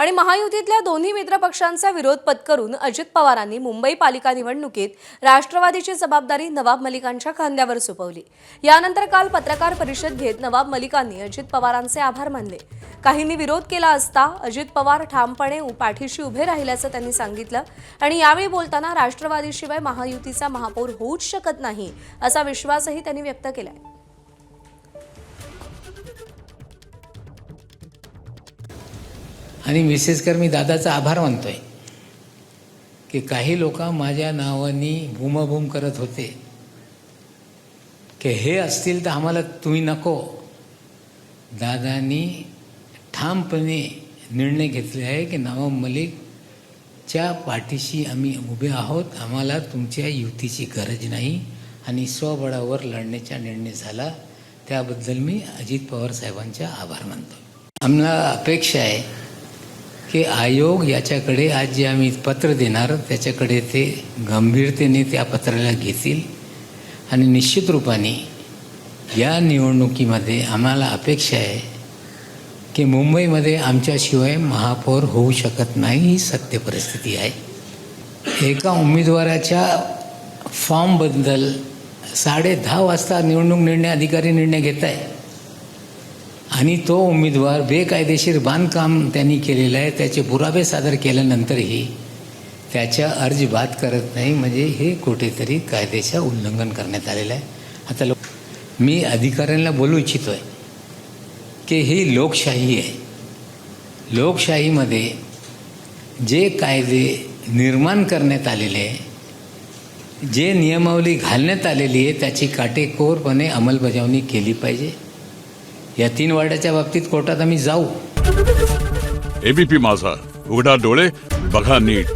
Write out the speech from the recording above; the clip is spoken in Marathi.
आणि महायुतीतल्या दोन्ही मित्रपक्षांचा विरोध पत्करून अजित पवारांनी मुंबई पालिका निवडणुकीत राष्ट्रवादीची जबाबदारी नवाब मलिकांच्या खांद्यावर सोपवली। यानंतर काल पत्रकार परिषद घेत नवाब मलिकांनी अजित पवारांचे आभार मानले। काहींनी विरोध केला असता अजित पवार ठामपणे पाठीशी उभे राहिल्याचं त्यांनी सांगितलं आणि यावेळी बोलताना राष्ट्रवादीशिवाय महायुतीचा महापौर होऊच शकत नाही असा विश्वासही त्यांनी व्यक्त केलाय। आणि विशेषकर मी दादाचा आभार मानतोय की काही लोक माझ्या नावानी बूमबूम करत होते की हे असतील तर आम्हाला तुम्ही नको। दादांनी ठामपणे निर्णय घेतले आहे की नवाब मलिकच्या पाठीशी आम्ही उभे आहोत, आम्हाला तुमच्या युतीची गरज नाही आणि स्वबळावर लढण्याचा निर्णय झाला। त्याबद्दल मी अजित पवार साहेबांचा आभार मानतो। आम्हाला अपेक्षा आहे की आयोग याच्याकडे आज जे आम्ही पत्र देणार त्याच्याकडे ते गंभीरतेने त्या पत्राला घेतील आणि निश्चित रूपाने या निवडणुकीमध्ये आम्हाला अपेक्षा आहे की मुंबईमध्ये आमच्याशिवाय महापौर होऊ शकत नाही, ही सत्य परिस्थिती आहे। एका उमेदवाराच्या फॉर्मबद्दल 10:30 वाजता निवडणूक निर्णय अधिकारी निर्णय घेत आहे आणि तो उमेदवार बेकायदेशीर बांधकाम त्यांनी केलेलं आहे, त्याचे पुरावे सादर केल्यानंतरही त्याच्या अर्ज बाद करत नाही, म्हणजे हे कुठेतरी कायद्याचं उल्लंघन करण्यात आलेलं आहे। आता मी अधिकाऱ्यांना बोलू इच्छितो आहे की ही लोकशाही आहे। लोकशाहीमध्ये जे कायदे निर्माण करण्यात आलेले आहे, जे नियमावली घालण्यात आलेली आहे त्याची काटेकोरपणे अंमलबजावणी केली पाहिजे। या 3 वार्डाच्या बाबतीत कोर्टात आम्ही जाऊ। एबीपी माझा, उघडा डोळे बघा नीट।